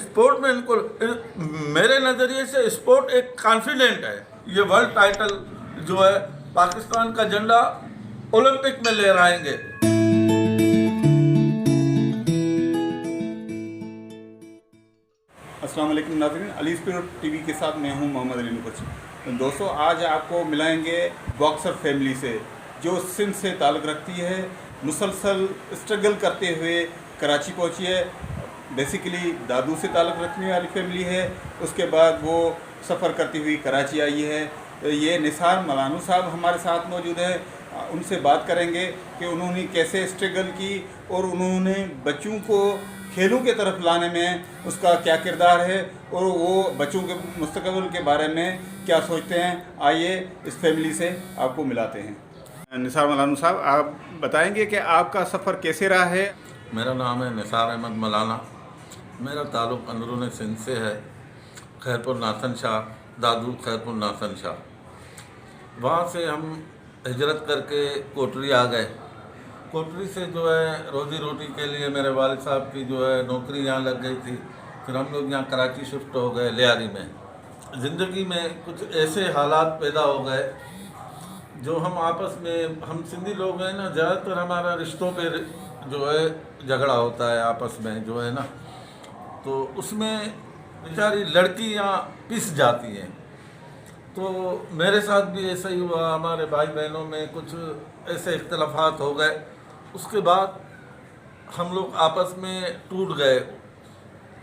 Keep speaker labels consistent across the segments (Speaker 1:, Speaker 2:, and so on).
Speaker 1: Sport में इनको, मेरे नज़रिए से स्पोर्ट एक कॉन्फिडेंट है। ये वर्ल्ड टाइटल जो है पाकिस्तान का झंडा ओलंपिक में ले आएंगे।
Speaker 2: अस्सलाम वालेकुम नाज़रीन, अली स्पिरिट टीवी के साथ मैं हूं मोहम्मद अली नुकुर। दोस्तों, आज आपको मिलाएंगे बॉक्सर फैमिली से जो सिंध से ताल्लुक़ रखती है। मुसलसल स्ट्रगल करते हुए कराची पहुंची है। बेसिकली दादू से ताल्लुक़ रखने वाली फैमिली है। उसके बाद वो सफ़र करती हुई कराची आई है। ये निसार मलानू साहब हमारे साथ मौजूद है। उनसे बात करेंगे कि उन्होंने कैसे स्ट्रगल की और उन्होंने बच्चों को खेलों के तरफ लाने में उसका क्या किरदार है और वो बच्चों के मुस्तकबिल के बारे में क्या सोचते हैं। आइए इस फैमिली से आपको मिलाते हैं। निसार मलानू साहब, आप बताएंगे कि आपका सफ़र कैसे रहा है?
Speaker 1: मेरा नाम है निसार अहमद मलाना। मेरा ताल्लुक़ अंदरून सिंध से है। खैरपुर नाथन शाह, दादू खैरपुर नाथन शाह। वहाँ से हम हिजरत करके कोटरी आ गए। कोटरी से जो है रोज़ी रोटी के लिए मेरे वालिद साहब की जो है नौकरी यहाँ लग गई थी। फिर हम लोग यहाँ कराची शिफ्ट हो गए लियारी में। ज़िंदगी में कुछ ऐसे हालात पैदा हो गए जो हम आपस में, हम सिंधी लोग हैं ना, ज़्यादातर हमारा रिश्तों पे जो है झगड़ा होता है आपस में जो है ना, तो उसमें बेचारी लड़कियाँ पिस जाती हैं। तो मेरे साथ भी ऐसा ही हुआ। हमारे भाई बहनों में कुछ ऐसे इख्तलाफात हो गए। उसके बाद हम लोग आपस में टूट गए।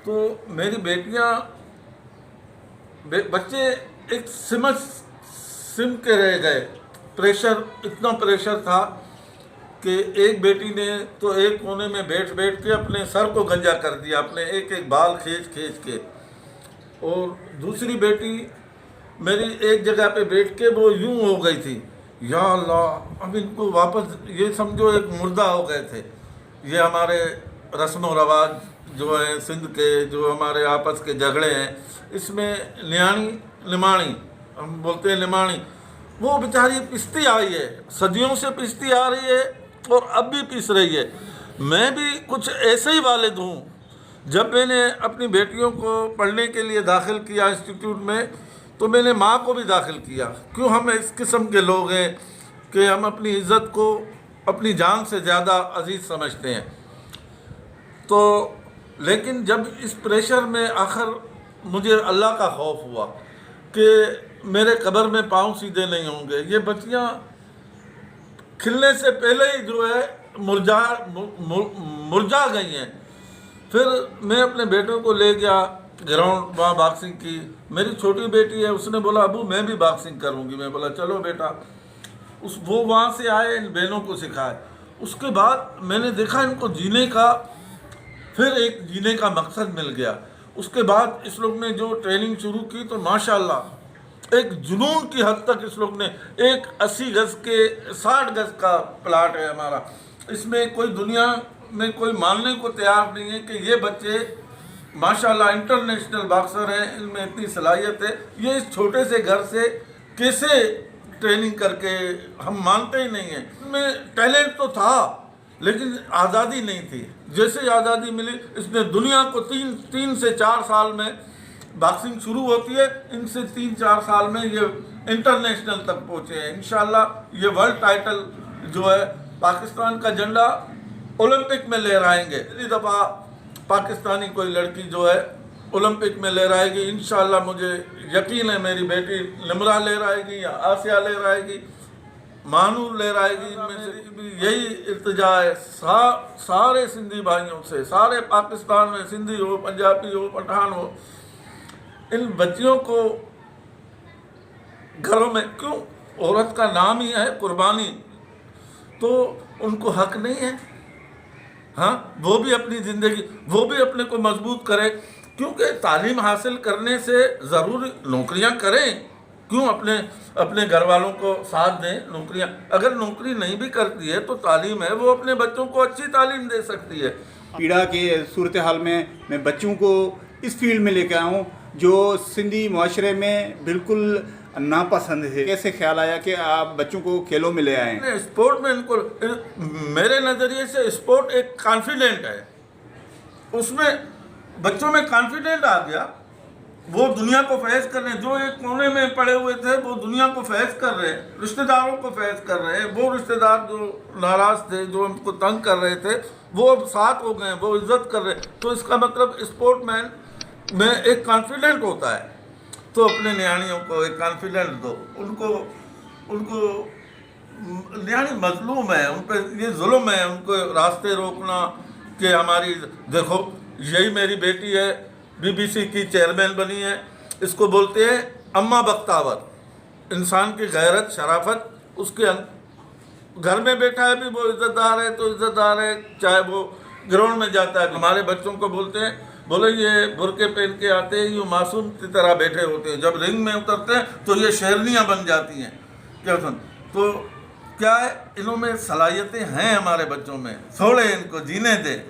Speaker 1: तो मेरी बेटियां बच्चे एक सिम के रह गए। प्रेशर, इतना प्रेशर था कि एक बेटी ने तो एक कोने में बैठ बैठ के अपने सर को गंजा कर दिया, अपने एक एक बाल खींच खींच के। और दूसरी बेटी मेरी एक जगह पे बैठ के वो यूं हो गई थी, या अल्लाह, अब इनको वापस ये समझो एक मुर्दा हो गए थे। ये हमारे रस्म व रवाज जो है सिंध के, जो हमारे आपस के झगड़े हैं, इसमें न्याणी निमाणी, हम बोलते हैं निमाणी, वो बेचारी पिसती आई है, सदियों से पिसती आ रही है और अब भी पिस रही है। मैं भी कुछ ऐसे ही वालिद हूँ। जब मैंने अपनी बेटियों को पढ़ने के लिए दाखिल किया इंस्टीट्यूट में, तो मैंने माँ को भी दाखिल किया। क्यों, हम इस किस्म के लोग हैं कि हम अपनी इज़्ज़त को अपनी जान से ज़्यादा अजीज़ समझते हैं। तो लेकिन जब इस प्रेशर में आखिर मुझे अल्लाह का खौफ हुआ कि मेरे कब्र में पाँव सीधे नहीं होंगे। ये बच्चियाँ खिलने से पहले ही जो है मुरझा गई हैं। फिर मैं अपने बेटों को ले गया ग्राउंड, वहाँ बॉक्सिंग की। मेरी छोटी बेटी है, उसने बोला अबू मैं भी बॉक्सिंग करूँगी। मैं बोला चलो बेटा। वो वहाँ से आए, इन बहनों को सिखाए। उसके बाद मैंने देखा इनको जीने का, फिर एक जीने का मकसद मिल गया। उसके बाद इस लोग ने जो ट्रेनिंग शुरू की, तो माशाल्लाह एक जुनून की हद तक इस लोग ने, एक 80 गज के 60 गज का प्लाट है हमारा। इसमें कोई दुनिया में कोई मानने को तैयार नहीं है कि ये बच्चे माशाल्लाह इंटरनेशनल बॉक्सर हैं, इनमें इतनी सलाहियत है। ये इस छोटे से घर से कैसे ट्रेनिंग करके, हम मानते ही नहीं हैं। इनमें टैलेंट तो था लेकिन आज़ादी नहीं थी। जैसे ही आज़ादी मिली, इसने दुनिया को 3 से 4 साल में, बॉक्सिंग शुरू होती है इनसे 3-4 साल में ये इंटरनेशनल तक पहुँचे हैं। इंशाल्लाह ये वर्ल्ड टाइटल जो है पाकिस्तान का झंडा ओलंपिक में ले आएंगे। इस दफ़ा पाकिस्तानी कोई लड़की जो है ओलंपिक में ले आएगी इंशाल्लाह। मुझे यकीन है मेरी बेटी निमरा ले आएगी या आसिया ले आएगी, मानू ले आएगी। इनमें से भी यही इल्तिजा है सारे सिंधी भाइयों से, सारे पाकिस्तान में, सिंधी हो, पंजाबी हो, पठान हो, इन बच्चियों को घरों में, क्यों, औरत का नाम ही है कुर्बानी, तो उनको हक नहीं है? हाँ, वो भी अपनी ज़िंदगी, वो भी अपने को मजबूत करे। क्योंकि तालीम हासिल करने से ज़रूर नौकरियां करें, क्यों अपने घर वालों को साथ दें। नौकरियां, अगर नौकरी नहीं भी करती है तो तालीम है, वो अपने बच्चों को अच्छी तालीम दे सकती है।
Speaker 2: पीड़ा के सूरत हाल में मैं बच्चों को इस फील्ड में लेकर आया हूँ जो सिंधी माशरे में बिल्कुल नापसंद है। कैसे ख्याल आया कि आप बच्चों को खेलों में ले आए?
Speaker 1: स्पोर्ट में इनको, मेरे नज़रिए से स्पोर्ट एक कॉन्फिडेंट है। उसमें बच्चों में कॉन्फिडेंट आ गया, वो दुनिया को फेस कर रहे हैं। जो एक कोने में पड़े हुए थे वो दुनिया को फेस कर रहे हैं, रिश्तेदारों को फेस कर रहे हैं। वो रिश्तेदार जो नाराज थे, जो उनको तंग कर रहे थे, वो अब साथ हो गए, वो इज्जत कर रहे हैं। तो इसका मतलब स्पोर्टमैन में एक कॉन्फिडेंट होता है। तो अपने न्याणियों को एक कॉन्फिडेंस दो, उनको न्याणी मजलूम है, उन पर ये जुल्म है उनको रास्ते रोकना कि हमारी देखो यही मेरी बेटी है, बीबीसी की चेयरमैन बनी है, इसको बोलते हैं अम्मा बख्तावर। इंसान की गैरत शराफत उसके घर में बैठा है भी वो इज्जतदार है तो इज्जतदार है, चाहे वो ग्राउंड में जाता है। हमारे बच्चों को बोलते हैं, बोले ये बुरके पहन के आते हैं, ये मासूम की तरह बैठे होते हैं, जब रिंग में उतरते हैं तो ये शेरनियाँ बन जाती हैं। क्या सुन तो क्या है, इनमें सलाहियतें हैं हमारे बच्चों में, छोड़े इनको जीने दें।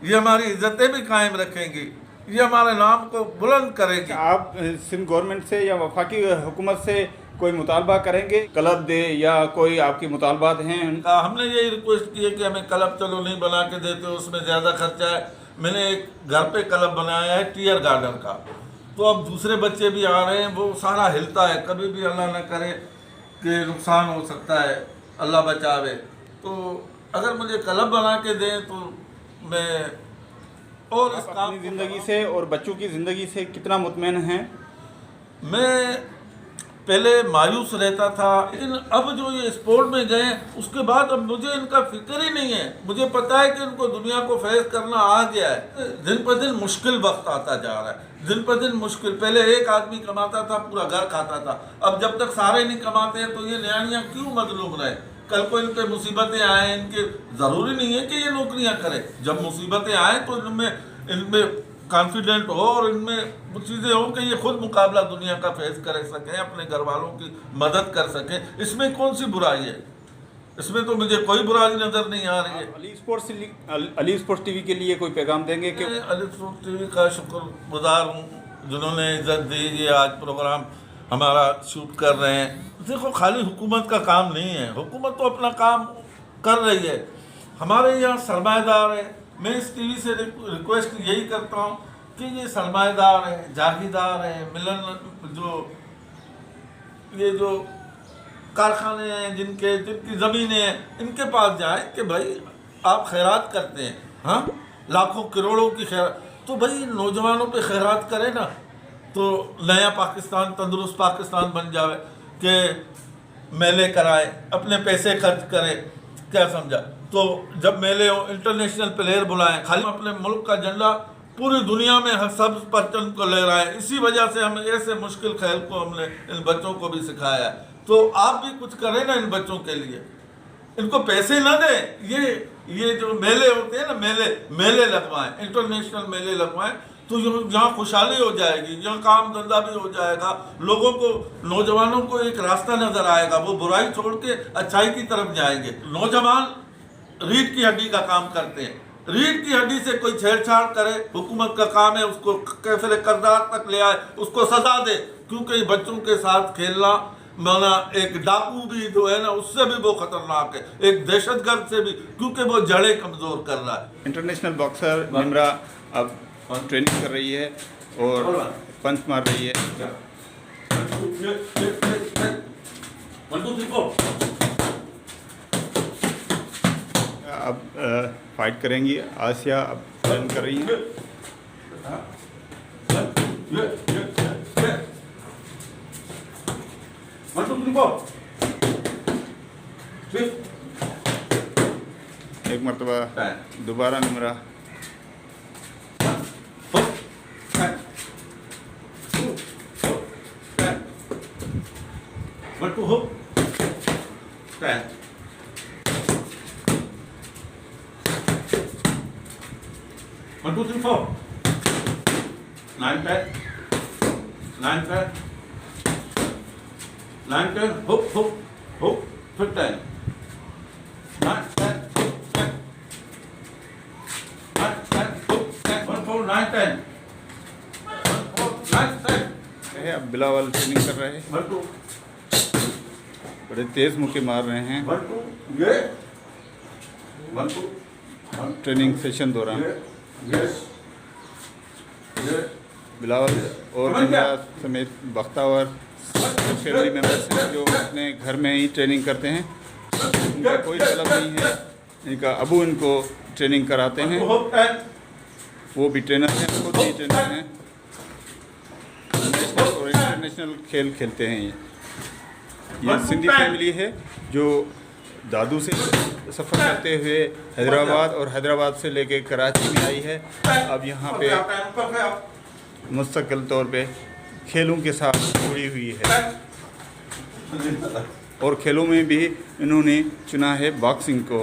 Speaker 1: ये हमारी इज्जतें भी कायम रखेंगी, ये हमारे नाम को बुलंद करेगी।
Speaker 2: आप सिंध गवर्नमेंट से या वफाकी हुकूमत से कोई मुतालबा करेंगे, क्लब दे या कोई आपकी मुतालबात हैं?
Speaker 1: हमने यही रिक्वेस्ट की है कि हमें क्लब चलो नहीं बना के देते, उसमें ज़्यादा खर्चा है। मैंने एक घर पे क्लब बनाया है टीयर गार्डन का, तो अब दूसरे बच्चे भी आ रहे हैं, वो सारा हिलता है, कभी भी अल्लाह न करे कि नुकसान हो सकता है, अल्लाह बचावे। तो अगर मुझे क्लब बना के दें तो मैं और इस काम
Speaker 2: अपनी ज़िंदगी से और बच्चों की ज़िंदगी से कितना मुतमईन हैं?
Speaker 1: मैं पहले मायूस रहता था, लेकिन अब जो ये स्पोर्ट में गए उसके बाद अब मुझे इनका फिक्र ही नहीं है। मुझे पता है कि इनको दुनिया को फेस करना आ गया है। दिन पर दिन मुश्किल वक्त आता जा रहा है, दिन पर दिन मुश्किल। पहले एक आदमी कमाता था, पूरा घर खाता था, अब जब तक सारे नहीं कमाते हैं तो ये न्याणियाँ क्यों मजलूम रहे? कल को इन पे मुसीबतें आए, इनके ज़रूरी नहीं है कि ये नौकरियाँ करें। जब मुसीबतें आए तो इनमें कॉन्फिडेंट हो और इनमें वो चीज़ें हो कि ये खुद मुकाबला दुनिया का फेस कर सकें, अपने घर वालों की मदद कर सकें। इसमें कौन सी बुराई है? इसमें तो मुझे कोई बुराई नज़र नहीं आ रही है।
Speaker 2: अली स्पोर्ट्स टीवी के लिए कोई पैगाम देंगे कि?
Speaker 1: मैं अली स्पोर्ट्स टीवी का शुक्रगुजार हूँ जिन्होंने इज्जत दी, ये आज प्रोग्राम हमारा शूट कर रहे हैं। देखो खाली हुकूमत का काम नहीं है, हुकूमत तो अपना काम कर रही है, हमारे यहाँ सरमाएदार है। मैं इस टीवी से रिक्वेस्ट यही करता हूँ कि ये सरमाएदार है, जागीरदार है, मिलन जो कारखाने हैं, जिनकी ज़मीनें हैं, इनके पास जाएं कि भाई आप खैरात करते हैं, हाँ लाखों करोड़ों की खैरात, तो भाई नौजवानों पे खैरात करें ना, तो नया पाकिस्तान, तंदुरुस्त पाकिस्तान बन जाए कि मेले कराए, अपने पैसे खर्च करें। क्या समझा? तो जब मेले हो, इंटरनेशनल प्लेयर बुलाएं, खाली अपने मुल्क का झंडा पूरी दुनिया में हर सब परचम को लहराएं। इसी वजह से हम ऐसे मुश्किल खेल को हमने इन बच्चों को भी सिखाया है। तो आप भी कुछ करें ना इन बच्चों के लिए, इनको पैसे ना दें। ये जो मेले होते हैं ना, मेले लगवाएं, इंटरनेशनल मेले लगवाएं, तो यहाँ खुशहाली हो जाएगी, यहाँ काम धंधा भी हो जाएगा, लोगों को, नौजवानों को एक रास्ता नजर आएगा, वो बुराई छोड़ के अच्छाई की तरफ जाएंगे। नौजवान रीढ़ की हड्डी का काम करते हैं, रीढ़ की हड्डी से कोई छेड़छाड़ करे, हुकूमत का काम है उसको कैफिल करदार तक ले आए, उसको सजा दे। क्योंकि बच्चों के साथ खेलना माना एक डाकू भी जो है ना, उससे भी वो खतरनाक है, एक दहशतगर्द से भी, क्योंकि वो जड़ें कमजोर कर रहा है।
Speaker 2: इंटरनेशनल बॉक्सर निम्रा अब ट्रेनिंग कर रही है और पंच मार रही है। अब फाइट करेंगी। आसिया अब ट्रेन कर रही है। एक मरतबा दोबारा Nimra.
Speaker 1: One, two, hook. Stand. One, two, three, four. 9, 10. 9, 10. 9, 10. Hook, hook, hook. 15. 9, 10. Hook, 10. 9, 10. Hook, 10. 1, 4, 9, 10. 1, 4, 9, 10.
Speaker 2: अब बिलावल ट्रेनिंग कर रहे हैं।
Speaker 1: 1, 2.
Speaker 2: बड़े तेज मुक्के मार रहे हैं।
Speaker 1: 1, 2. ये 1, 2.
Speaker 2: ट्रेनिंग सेशन दौरान।
Speaker 1: यस ये
Speaker 2: बिलावल और जिंदा समेत बख्तावर फैमिली मेम्बर्स हैं जो अपने घर में ही ट्रेनिंग करते हैं। इनका कोई तलब नहीं है, इनका अबू इनको ट्रेनिंग कराते हैं, वो भी ट्रेनर हैं, खुद भी ट्रेनर हैं, नेशनल और इंटरनेशनल खेल खेलते हैं। ये सिंधी फैमिली है जो दादू से सफ़र करते हुए हैदराबाद और हैदराबाद से लेके कराची में आई है। अब यहाँ पे मुस्तकिल तौर पे खेलों के साथ जुड़ी हुई है और खेलों में भी इन्होंने चुना है बॉक्सिंग को।